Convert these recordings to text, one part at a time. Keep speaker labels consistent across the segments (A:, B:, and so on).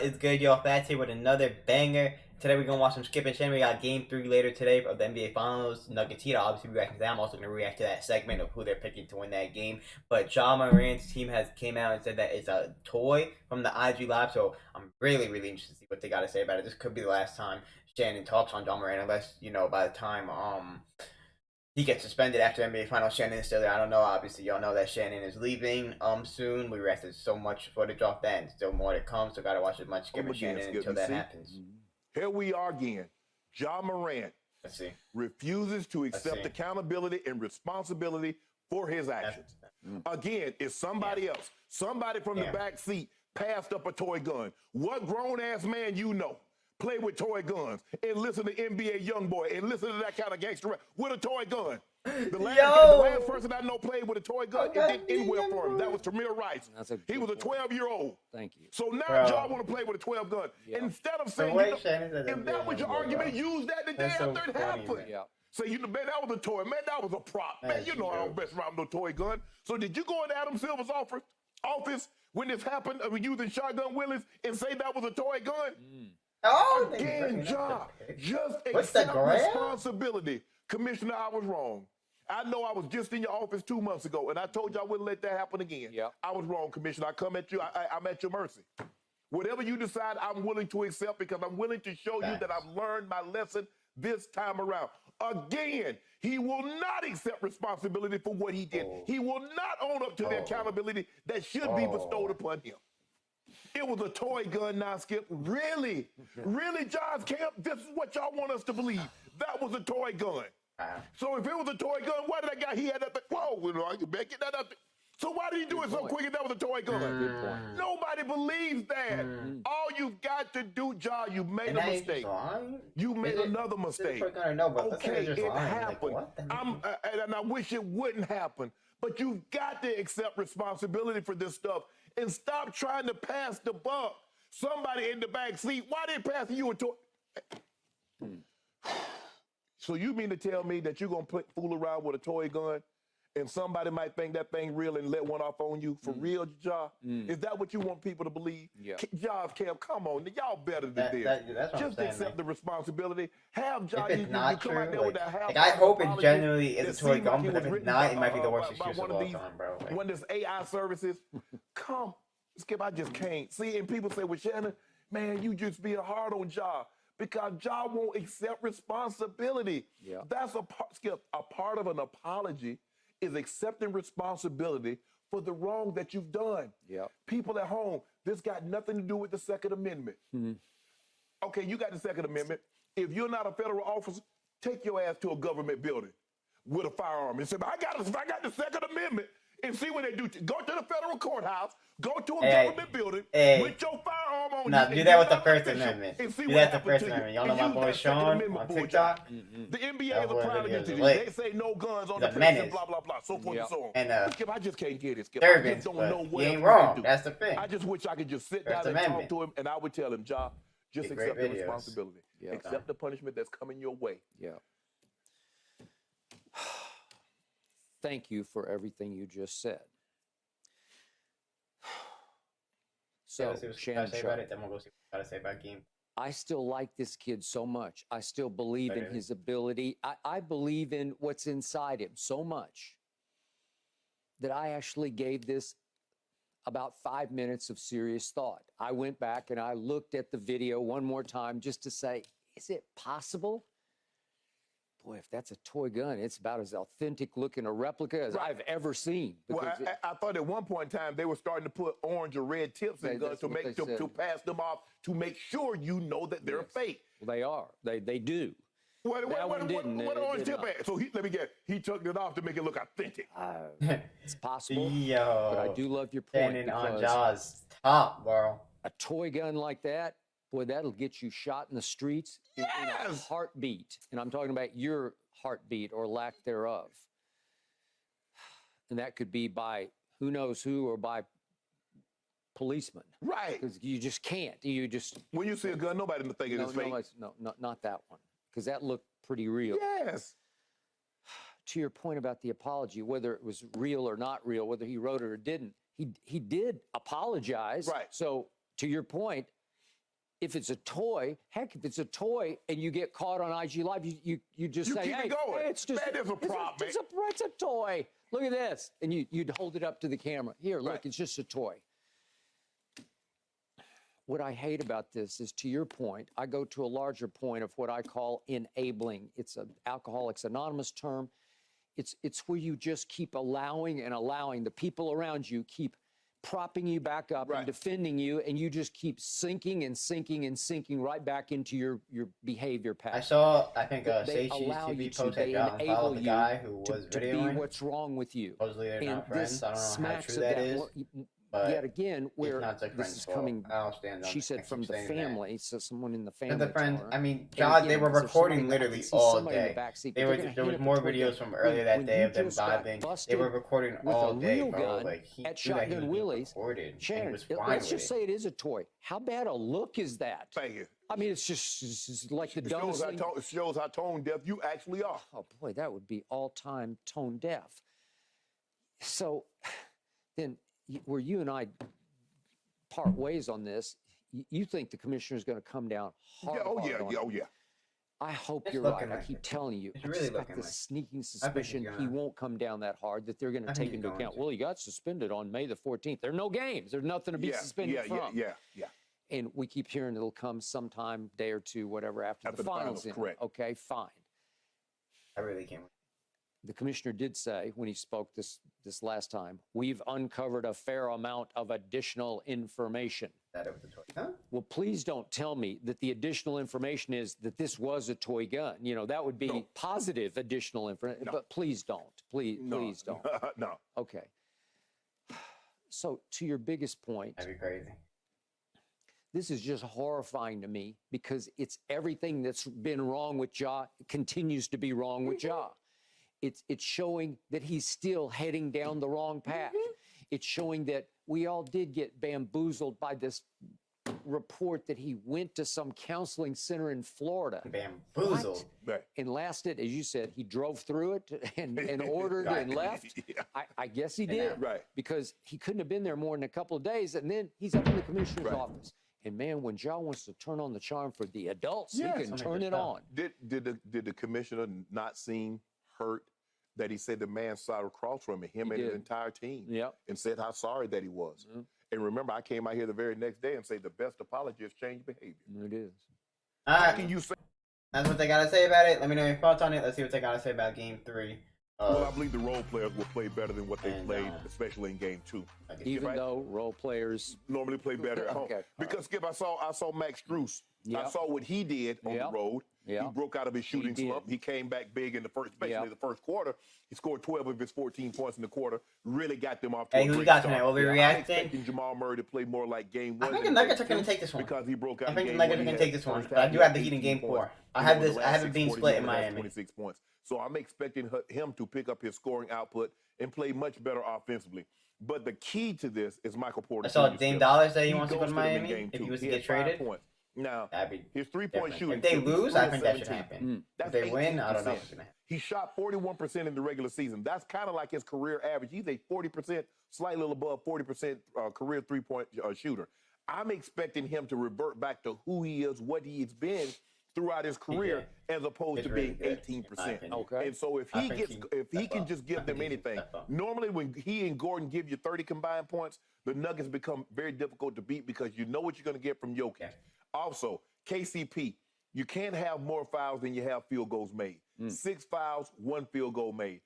A: It's good, y'all. Fats here with another banger. Today we're gonna watch some Skip and Shannon. We got Game 3 later today of the NBA Finals. Nuggets Heat. I'll obviously be reacting to that. I'm also gonna react to that segment of who they're picking to win that game. But Ja Morant's team has came out and said that it's a toy from the IG Lab. So I'm really interested to see what they got to say about it. This could be the last time Shannon talks on Ja Morant, unless by the time he gets suspended after the NBA Finals. Shannon is still there. I don't know. Obviously, y'all know that Shannon is leaving soon. We reacted so much footage off that, and still more to come. So gotta watch as much Skip and Shannon until that happens.
B: Here we are again. Ja Morant refuses to accept accountability and responsibility for his actions. Again, it's somebody else. Somebody from the back seat passed up a toy gun. What grown-ass man you know play with toy guns and listen to NBA Youngboy and listen to that kind of gangster rap with a toy gun? The last person I know played with a toy gun, it didn't end well for him. That was Tamir Rice. He was a 12-year-old.
C: Thank you.
B: So now Ja want to play with a 12 gun. Instead of saying, if that was your argument, use that the day after it happened. Say, man, that was a toy. Man, that was a prop. Man, you know I don't mess around with no toy gun. So did you go into Adam Silver's office when this happened, using shotgun Willis, and say that was a toy gun?
A: Oh,
B: again, Ja, just accept responsibility. Commissioner, I was wrong. I know I was just in your office 2 months ago, and I told you I wouldn't let that happen again. I was wrong, Commissioner. I come at you. I'm at your mercy. Whatever you decide, I'm willing to accept because I'm willing to show you that I've learned my lesson this time around. Again, he will not accept responsibility for what he did. He will not own up to the accountability that should be bestowed upon him. It was a toy gun now, Skip. Really? Really, John's camp? This is what y'all want us to believe. That was a toy gun. So if it was a toy gun, why did that guy, he had that thing? Whoa, I can back it that up. So why did he do it so quick if that was a toy gun?
C: Good point.
B: Nobody believes that. All you've got to do, John, you made a mistake. You made another mistake. Okay, it happened. And I wish it wouldn't happen. But you've got to accept responsibility for this stuff and stop trying to pass the buck. Somebody in the back seat, why they passing you a toy? So you mean to tell me that you're going to fool around with a toy gun and somebody might think that thing real and let one off on you? For real, Ja? Is that what you want people to believe? Ja, Cam, come on. Y'all better than this. Just accept the responsibility. Have Ja,
A: if it's not
B: come
A: true,
B: out there with that
A: I hope it genuinely is a toy gun, but if it's not, it might be the worst excuse of all time, bro.
B: One of these AI services, come, Skip, I just can't. See, and people say, well, Shannon, man, you just being hard on Ja. Because Ja won't accept responsibility. That's Skip, a part of an apology is accepting responsibility for the wrong that you've done. People at home, this got nothing to do with the Second Amendment. Okay, you got the Second Amendment. If you're not a federal officer, take your ass to a government building with a firearm and say, I got the Second Amendment. And see what they do. Go to the federal courthouse, go to a government building with your firearm on.
A: Now, do that with the First Amendment. Do that with the First Amendment. Y'all know my boy Sean on TikTok?
B: The NBA is a private entity. They say no guns on the premises, blah, blah, blah, so forth and so on.
A: And
B: Skip, I just can't get it, Skip.
A: I
B: just don't know what
A: he ain't wrong. That's the thing.
B: I just wish I could just sit down and talk to him, and I would tell him, Ja, just accept the responsibility. Accept the punishment that's coming your way.
C: Thank you for everything you just said. So, Shannon,
A: then we'll go see what to say about game.
C: I still like this kid so much. I still believe in his ability. I believe in what's inside him so much that I actually gave this about 5 minutes of serious thought. I went back and I looked at the video one more time just to say, is it possible? Boy, if that's a toy gun, it's about as authentic looking a replica as I've ever seen.
B: Well, I thought at one point in time they were starting to put orange or red tips in guns to pass them off to make sure you know that they're fake.
C: Well, they are. They do.
B: What orange tip at? So let me guess. He took it off to make it look authentic.
C: It's possible.
A: Yo,
C: but I do love your point.
A: On Ja's top, bro.
C: A toy gun like that, boy, that'll get you shot in the streets in a heartbeat. And I'm talking about your heartbeat or lack thereof. And that could be by who knows who or by policemen.
B: Right.
C: Because you just can't. You just...
B: When you see a gun, nobody think it's fake.
C: No, not that one. Because that looked pretty real.
B: Yes.
C: To your point about the apology, whether it was real or not real, whether he wrote it or didn't, he did apologize.
B: Right.
C: So to your point, if it's a toy, heck, if it's a toy and you get caught on IG Live, you just say,
B: keep
C: hey,
B: it going.
C: hey, it's just
B: Man, there's a prop, man.
C: It's a toy. Look at this. And you'd hold it up to the camera. Here, look,
B: Right.
C: it's just a toy. What I hate about this is, to your point, I go to a larger point of what I call enabling. It's an Alcoholics Anonymous term. It's where you just keep allowing and allowing. The people around you keep propping you back up
B: Right.
C: and defending you, and you just keep sinking and sinking and sinking right back into your behavior pattern.
A: I think
C: They
A: Seichi's
C: allow
A: TV
C: you
A: post
C: they
A: that John
C: enable
A: followed the
C: you
A: guy who was
C: to be
A: videoing.
C: what's wrong with you.
A: Supposedly they're
C: And
A: not friends.
C: this
A: I don't know how
C: smacks
A: true
C: of
A: that is. But
C: yet again, where
A: it's not the
C: this
A: friend's
C: is
A: fault.
C: coming,
A: I don't stand on
C: she
A: it. I
C: said
A: keep
C: from the
A: saying that.
C: family, so someone in the family.
A: And the friend,
C: told her.
A: I mean,
C: And
A: John,
C: again,
A: they were
C: is there
A: recording
C: somebody- I
A: literally
C: can see
A: all
C: somebody in the
A: day.
C: backseat, but
A: There
C: they're gonna
A: was
C: hit it
A: more
C: before they-
A: videos from earlier that
C: when
A: day
C: you
A: of them
C: just got
A: vibing. They
C: busted
A: were recording
C: with
A: all
C: a
A: day,
C: real
A: bro.
C: gun
A: Like he
C: at
A: knew that he
C: Shotgun
A: was being
C: Willie's.
A: recorded, and he
C: Shannon,
A: was fine
C: let's
A: with
C: just
A: it.
C: say it is a toy. How bad a look is that?
B: Thank you.
C: I mean, it's just like the
B: It
C: dumbest thing.
B: it shows how tone deaf you actually are.
C: Oh boy, that would be all-time tone deaf. So then, where you and I part ways on this, you think the commissioner is going to come down hard?
B: Oh
C: hard
B: yeah,
C: on
B: yeah,
C: it.
B: oh yeah.
C: I hope
A: It's
C: you're right.
A: looking
C: I
A: like
C: keep
A: it.
C: telling you.
A: It's
C: I
A: really
C: just got
A: looking
C: this
A: like it.
C: sneaking
A: he's
C: suspicion he
A: gonna.
C: won't come down that hard, that they're going to
A: I
C: take
A: think he's
C: into
A: going
C: account,
A: to.
C: well, he got suspended on May the 14th. There are no games. There's nothing to be suspended from.
B: Yeah.
C: And we keep hearing it'll come sometime, day or two, whatever, after the finals.
B: Correct.
C: Okay, fine.
A: I really can't.
C: The commissioner did say when he spoke this last time, we've uncovered a fair amount of additional information.
A: That it was a toy. Huh?
C: Well, please don't tell me that the additional information is that this was a toy gun. You know, that would be positive additional information, but please don't. Please don't.
B: No.
C: Okay. So to your biggest point,
A: That'd be crazy.
C: this is just horrifying to me because it's everything that's been wrong with Ja continues to be wrong with Ja. It's showing that he's still heading down the wrong path. It's showing that we all did get bamboozled by this report that he went to some counseling center in Florida.
A: Bamboozled.
B: Right.
C: And lasted, as you said, he drove through it and ordered and left.
B: Yeah.
C: I guess he did.
B: Right.
C: Because he couldn't have been there more than a couple of days. And then he's up in the commissioner's office. And man, when Ja wants to turn on the charm for the adults, he can turn it on.
B: Did the commissioner not seem hurt that he said the man sat across from him and his entire team, and said how sorry that he was? And remember, I came out here the very next day and said the best apology is change behavior.
C: It is.
A: All
B: How
A: right.
B: can you say?
A: That's what they gotta say about it. Let me know your thoughts on it. Let's see what they gotta say about Game 3.
B: Well, I believe the role players will play better than what they played, especially in Game 2.
C: Even though role players
B: normally play better at home. Because Skip, I saw Max Strus. I saw what he did on the road. He broke out of his shooting slump. He came back big in the first, especially the first quarter. He scored 12 of his 14 points in the quarter. Really got them off to a great
A: who got
B: start.
A: tonight? Overreacting?
B: I'm expecting Jamal Murray to play more like Game 1.
A: I think the Nuggets are going to take this one.
B: Because he broke out.
A: I think the
B: in
A: Nuggets
B: Game
A: are
B: 1.
A: going to take this one. But I do have the Heat in Game 4. I have it being split in Miami.
B: 26 points. So I'm expecting him to pick up his scoring output and play much better offensively. But the key to this is Michael Porter.
A: I saw Dame Dollars that he wants to go to
B: ghosted him in
A: Miami
B: Game
A: if
B: 2.
A: he was to
B: He
A: get
B: had 5
A: traded.
B: points. Now,
A: That'd be
B: his three-point shooting.
A: If they lose, I think that should
B: 17.
A: happen.
B: That's
A: If they win, I don't know
B: 18%.
A: if it's going to happen.
B: He shot 41% in the regular season. That's kind of like his career average. He's a 40%, slightly above 40% career three-point shooter. I'm expecting him to revert back to who he is, what he's been throughout his career, as opposed to being 18%.
C: Okay.
B: And so if he can just give them anything, normally when he and Gordon give you 30 combined points, the Nuggets become very difficult to beat because you know what you're going to get from Jokic.
A: Yeah.
B: Also, KCP, you can't have more fouls than you have field goals made. 6 fouls, 1 field goal made.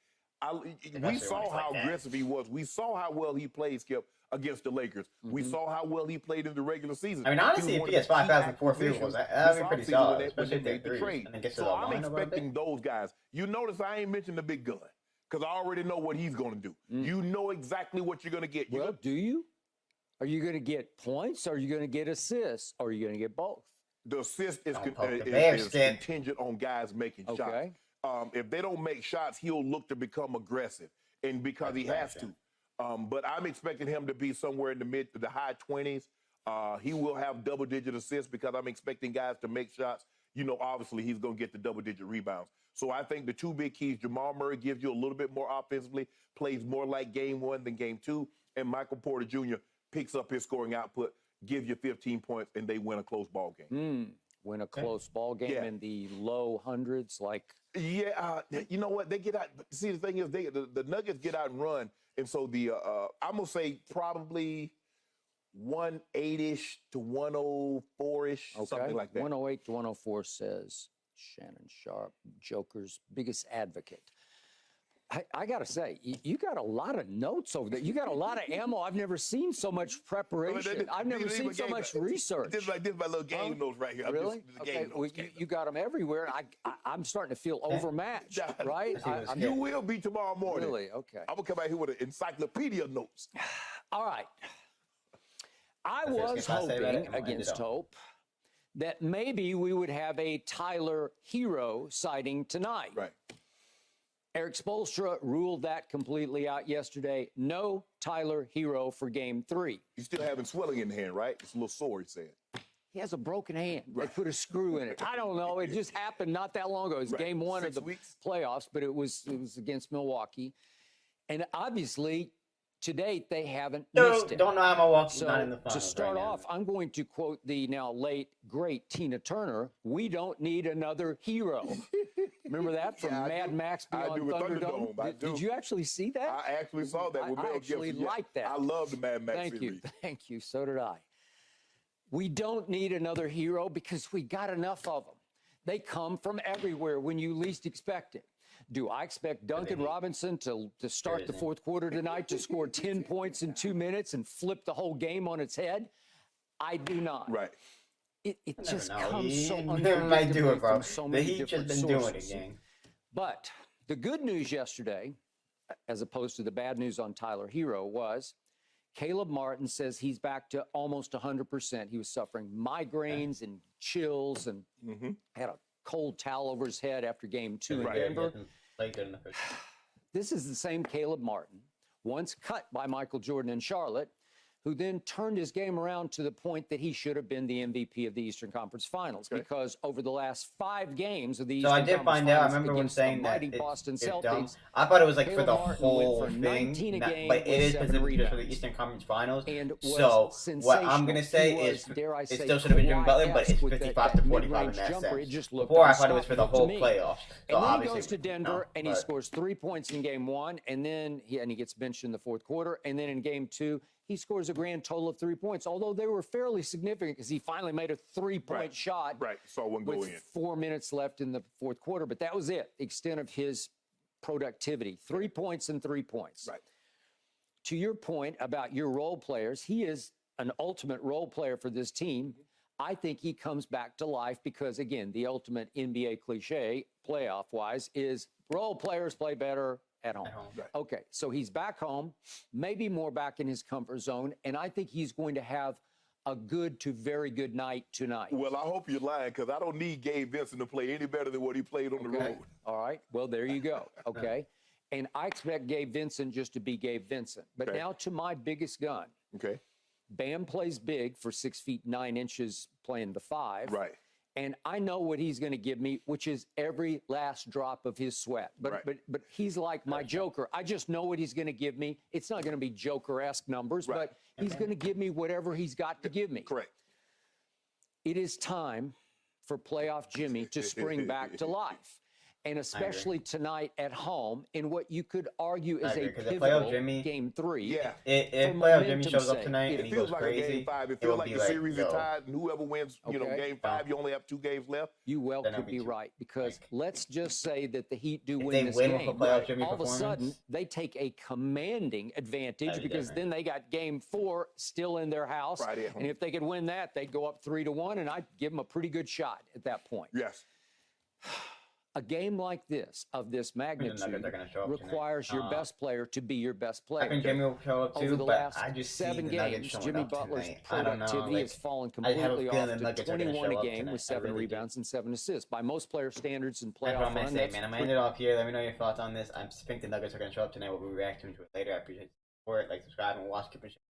B: We saw how aggressive he was. We saw how well he played, Skip, against the Lakers. We saw how well he played in the regular season.
A: I mean, honestly, if he has 5,004 field goals, that would be pretty solid,
B: when
A: especially
B: they
A: if
B: made the trade.
A: and then gets to
B: So
A: the
B: I'm
A: line a little
B: expecting
A: bit.
B: those guys. You notice I ain't mentioned the big gun because I already know what he's going to do. You know exactly what you're going to get.
C: Well, do you? Are you going to get points? Are you going to get assists? Or are you going to get both?
B: The assist is
A: Bears,
B: contingent on guys making shots.
C: Okay.
B: If they don't make shots, he'll look to become aggressive, and because he has to. But I'm expecting him to be somewhere in the mid to the high 20s. He will have double-digit assists because I'm expecting guys to make shots. You know, obviously, he's going to get the double-digit rebounds. So I think the two big keys, Jamal Murray gives you a little bit more offensively, plays more like Game 1 than Game 2, and Michael Porter Jr. picks up his scoring output give you 15 points, and they win a close ball game.
C: Win a close ball game in the low hundreds, like.
B: Yeah, you know what? They get out. See, the thing is, the Nuggets get out and run, and so I'm gonna say probably 108-ish to 104-ish, something like that.
C: 108 to 104 says Shannon Sharp, Joker's biggest advocate. I got to say, you got a lot of notes over there. You got a lot of ammo. I've never seen so much preparation. I've never seen so much research.
B: This is my little game notes right here.
C: Really? Okay. Well, you got them everywhere. I'm starting to feel overmatched, right?
B: You will be tomorrow morning.
C: Really? Okay.
B: I'm going to come out here with an encyclopedia notes.
C: All right. I was hoping, against hope, that maybe we would have a Tyler Hero sighting tonight.
B: Right.
C: Eric Spoelstra ruled that completely out yesterday. No Tyler Hero for Game 3.
B: You still having swelling in the hand, right? It's a little sore, he said.
C: He has a broken hand. Right. They put a screw in it. I don't know. It just happened not that long ago. It was Game 1 of the playoffs, but it was against Milwaukee. And obviously, to date, they haven't missed it.
A: Don't know how Milwaukee's not in the finals.
C: To start off, I'm going to quote the now late, great Tina Turner. We don't need another hero. Remember that from Mad Max Beyond Thunderdome? Did you actually see that?
B: I actually saw that with Mel Gibson.
C: I actually liked that.
B: I love the Mad Max series.
C: Thank you. So did I. We don't need another hero because we got enough of them. They come from everywhere when you least expect it. Do I expect Duncan Robinson to start the fourth quarter tonight to score 10 points in 2 minutes and flip the whole game on its head? I do not.
B: Right.
C: It just comes so
A: unpredictably might do it, bro.
C: from so many
A: He's just
C: different
A: been
C: sources.
A: doing it, gang.
C: But the good news yesterday, as opposed to the bad news on Tyler Hero, was Caleb Martin says he's back to almost 100%. He was suffering migraines and chills and had a cold towel over his head after Game 2 in Denver. This is the same Caleb Martin, once cut by Michael Jordan in Charlotte, who then turned his game around to the point that he should have been the MVP of the Eastern Conference Finals, because over the last 5 games of the Eastern Conference Finals, I remember when saying that Boston Celtics,
A: I thought it was like for the
C: Martin
A: whole thing, but it is specifically just for the Eastern Conference Finals. So what I'm gonna say is, it still should have been Jimmy Butler, but it's 55 to 45 in that sense. Before I thought it was for the whole playoffs. So
C: and then he goes to Denver and he scores 3 points in Game 1, and then he gets benched in the fourth quarter, and then in Game 2. He scores a grand total of 3 points, although they were fairly significant because he finally made a 3-point shot.
B: Right, saw one go in.
C: With 4 minutes left in the fourth quarter, but that was it, the extent of his productivity. 3 points and 3 points.
B: Right.
C: To your point about your role players, he is an ultimate role player for this team. I think he comes back to life because, again, the ultimate NBA cliche, playoff-wise, is role players play better at home.
B: Right.
C: Okay, so he's back home, maybe more back in his comfort zone, and I think he's going to have a good to very good night tonight.
B: Well, I hope you're lying, because I don't need Gabe Vincent to play any better than what he played on the road.
C: All right, well, there you go, okay? And I expect Gabe Vincent just to be Gabe Vincent. But now to my biggest gun.
B: Okay.
C: Bam plays big for 6 feet 9 inches playing the 5.
B: Right.
C: And I know what he's going to give me, which is every last drop of his sweat. But he's like my Joker. I just know what he's going to give me. It's not going to be Joker-esque numbers, but he's going to give me whatever he's got to give me.
B: Correct.
C: It is time for playoff Jimmy to spring back to life. And especially tonight at home in what you could argue is a pivotal Game 3.
B: Yeah.
A: If playoff Jimmy shows up tonight and he goes
B: like
A: crazy,
B: a Game 5. It feels like the series is tied, and whoever wins, Game 5, you only have 2 games left.
C: You could be right, because let's just say that the Heat do win this game. All of a sudden, they take a commanding advantage because then they got Game 4 still in their house. And if they could win that, they'd go up 3-1, and I'd give them a pretty good shot at that point.
B: Yes.
C: A game like this, of this magnitude, requires your best player to be your best player.
A: I think Jimmy will show up too,
C: over the
A: but
C: last
A: I just
C: 7
A: see the Nuggets
C: games,
A: showing
C: Jimmy
A: up
C: Butler's
A: tonight.
C: productivity has fallen completely off to 21 a game with 7
A: really
C: rebounds and 7 assists. By most player standards in
A: That's
C: playoff
A: what I'm going
C: run,
A: to say, man. I'm going to end it off here. Let me know your thoughts on this. I think the Nuggets are going to show up tonight. We'll be reacting to it later. I appreciate the support. Like, subscribe, and watch Kip and Shannon.